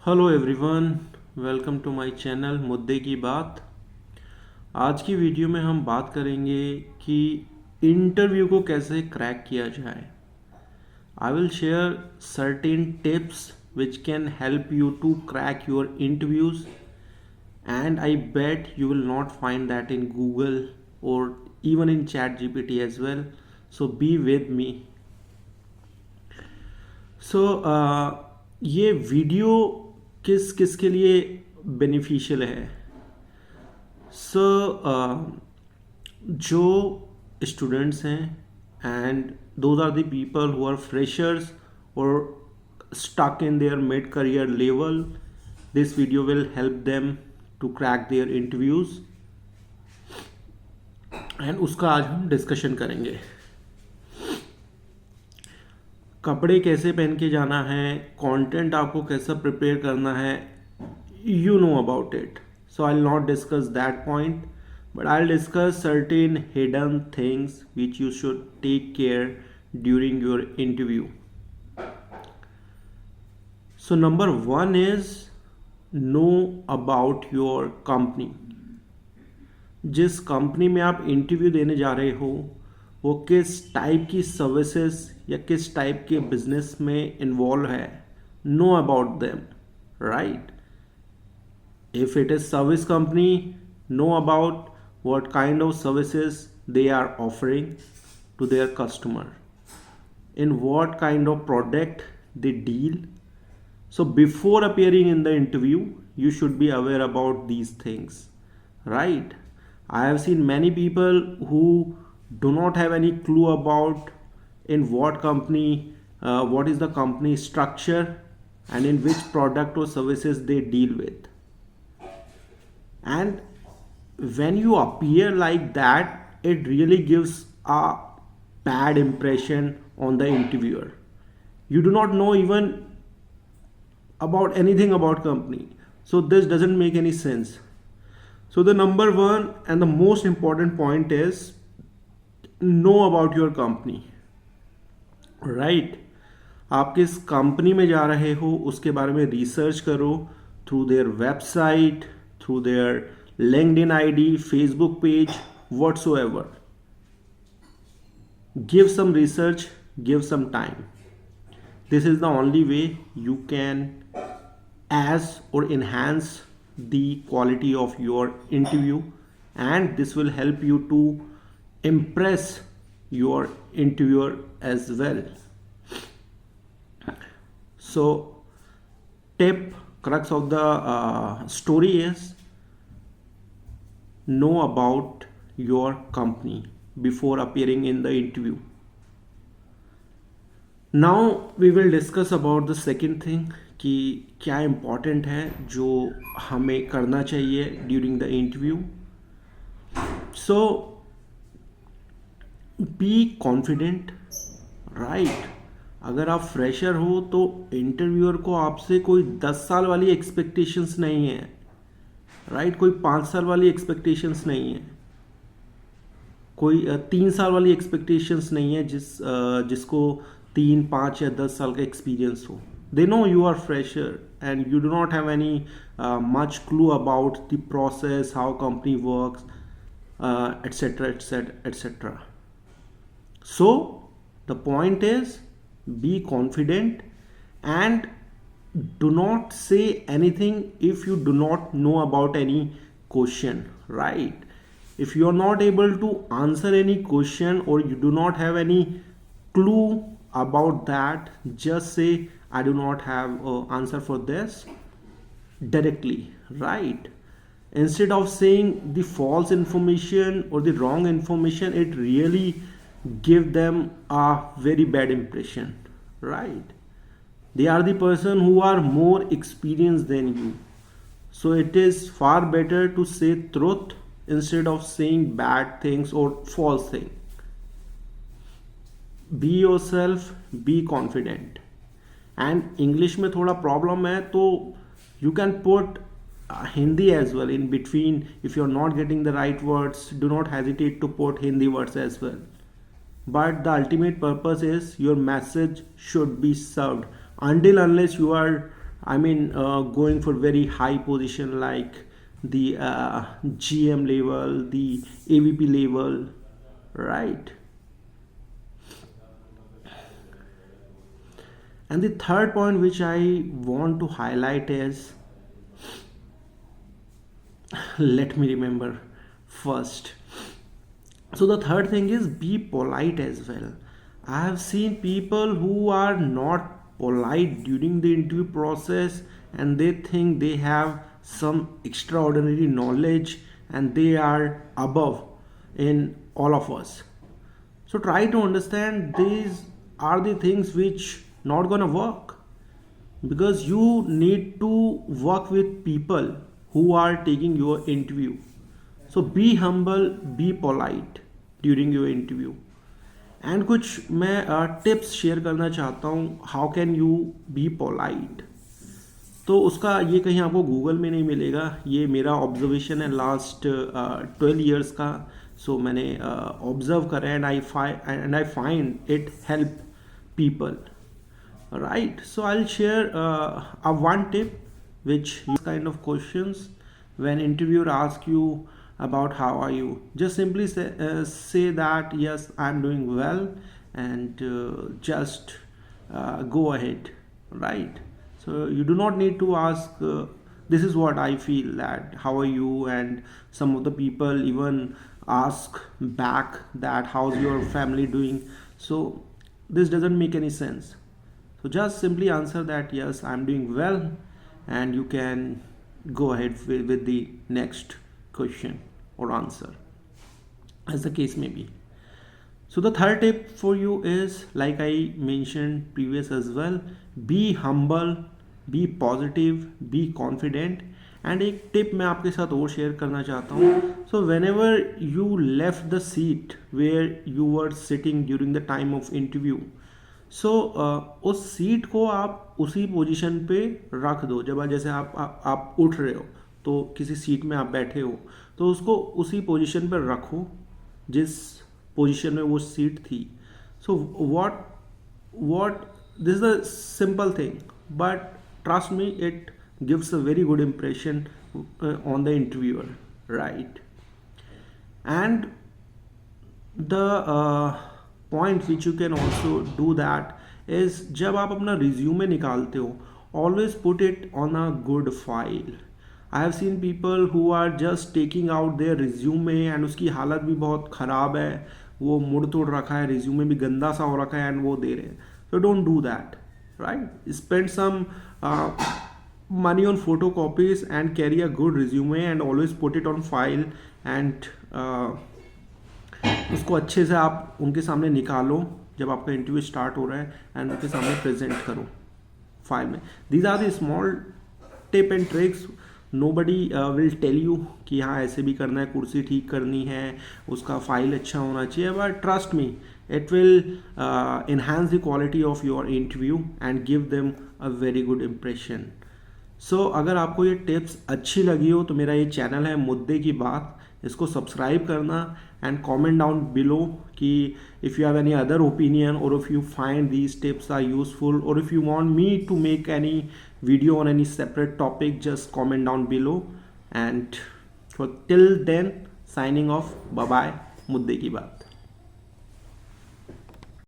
Hello everyone, welcome to my channel मुद्दे की बात। आज की वीडियो में हम बात करेंगे कि इंटरव्यू को कैसे क्रैक किया जाए। I will share certain tips which can help you to crack your interviews, and I bet you will not find that in Google or even in ChatGPT as well. So be with me. ये video किस किस के लिए beneficial है। सो जो students हैं and those are the people who are freshers और stuck in their mid career level, this video will help them to crack their interviews and उसका आज हम डिस्कशन करेंगे। कपड़े कैसे पहन के जाना है, कंटेंट आपको कैसा प्रिपेयर करना है, you know about it. So I'll not discuss that point, but I'll discuss certain hidden things which you should take care during your interview. So number one is know about your company. जिस company में आप interview देने जा रहे हो वो किस type की सर्विसेज या किस टाइप के बिजनेस में इन्वॉल्व है, know about them, right. If it is service company, know about what kind of services they are offering to their customer, in what kind of product they deal. So before appearing in the interview you should be aware about these things, right? I have seen many people who do not have any clue about in what company, what is the company structure and in which product or services they deal with. And when you appear like that, it really gives a bad impression on the interviewer. You do not know even about anything about company, so this doesn't make any sense. So the number one and the most important point is know about your company, right? आप किस company में जा रहे हो उसके बारे में research करो through their website, through their LinkedIn ID, Facebook page, whatsoever. Give some research, give some time. This is the only way you can as or enhance the quality of your interview, and this will help you to impress your interviewer as well. So tip, crux of the story is know about your company before appearing in the interview. Now we will discuss about the second thing कि क्या important है जो हमें करना चाहिए during the interview. So be confident, right? अगर आप fresher हो तो इंटरव्यूअर को आपसे कोई 10 साल वाली एक्सपेक्टेशंस नहीं है, राइट? कोई 5 साल वाली एक्सपेक्टेशंस नहीं है, कोई 3 साल वाली एक्सपेक्टेशंस नहीं है जिसको 3, 5 या 10 साल का एक्सपीरियंस हो. They know you are fresher and you do not have any much clue about the process, how company works, etcetera etcetera etcetera. So the point is be confident and do not say anything if you do not know about any question, right? If you are not able to answer any question or you do not have any clue about that, just say I do not have an answer for this directly, right? Instead of saying the false information or the wrong information, it really give them a very bad impression, right? They are the person who are more experienced than you. So it is far better to say truth instead of saying bad things or false things. Be yourself, be confident. And English में थोड़ा problem है तो you can put Hindi as well in between. If you are not getting the right words, do not hesitate to put Hindi words as well. But the ultimate purpose is your message should be served. Until unless you are I mean going for very high position like the GM level, the AVP level, right? And the third point which I want to highlight is, let me remember first. So the third thing is be polite as well. I have seen people who are not polite during the interview process, and they think they have some extraordinary knowledge and they are above in all of us. So try to understand these are the things which not gonna work, because you need to work with people who are taking your interview. So be humble, be polite during your interview. And कुछ मैं tips share करना चाहता हूँ, how can you be polite. तो उसका ये कहीं आपको गूगल में नहीं मिलेगा, ये मेरा ऑब्जर्वेशन है लास्ट 12 ईयर्स का. सो मैंने ऑब्जर्व करा and I find it help people, right? So I'll share a one tip which use kind of questions. When interviewer asks you about how are you, just simply say that yes, I'm doing well, and just go ahead, right? So you do not need to ask this is what I feel, that how are you, and some of the people even ask back that how's your family doing. So this doesn't make any sense. So just simply answer that yes, I'm doing well, and you can go ahead with the next question or answer, as the case may be. So the third tip for you is, like I mentioned previous as well, be humble, be positive, be confident. And एक tip मैं आपके साथ और share करना चाहता हूँ. So whenever you left the seat where you were sitting during the time of interview, so उस seat को आप उसी पोजीशन पे रख दो. जब जैसे आप उठ रहे हो तो किसी सीट में आप बैठे हो, तो उसको उसी पोजीशन पर रखो जिस पोजीशन में वो सीट थी. सो what this is a simple thing, but trust me, it gives a very good impression on the interviewer, right? And the point which you can also do that is, जब आप अपना resume निकालते हो, always put it on a good file. I have seen people who are just taking out their resume and उसकी हालत भी बहुत ख़राब है, वो मुड़ तोड़ रखा है, रिज्यूमे भी गंदा सा हो रखा है एंड वो दे रहे हैं. So don't do that, right? Spend some money on photocopies and carry a good resume and always put it on file, and उसको अच्छे से आप उनके सामने निकालो जब आपका इंटरव्यू स्टार्ट हो रहा है, एंड उनके सामने प्रेजेंट करो फाइल में. These are the small tip and tricks. Nobody will tell you कि हाँ ऐसे भी करना है, कुर्सी ठीक करनी है, उसका फाइल अच्छा होना चाहिए, but trust me, it will enhance the quality of your interview and give them a very good impression. So अगर आपको ये टिप्स अच्छी लगी हो तो मेरा ये चैनल है मुद्दे की बात, इसको सब्सक्राइब करना एंड कमेंट डाउन बिलो कि if you have any other opinion, or if you find these tips are useful, or if you want me to make any video on any separate topic, just comment down below. And for till then, signing off, bye bye, मुद्दे की बात.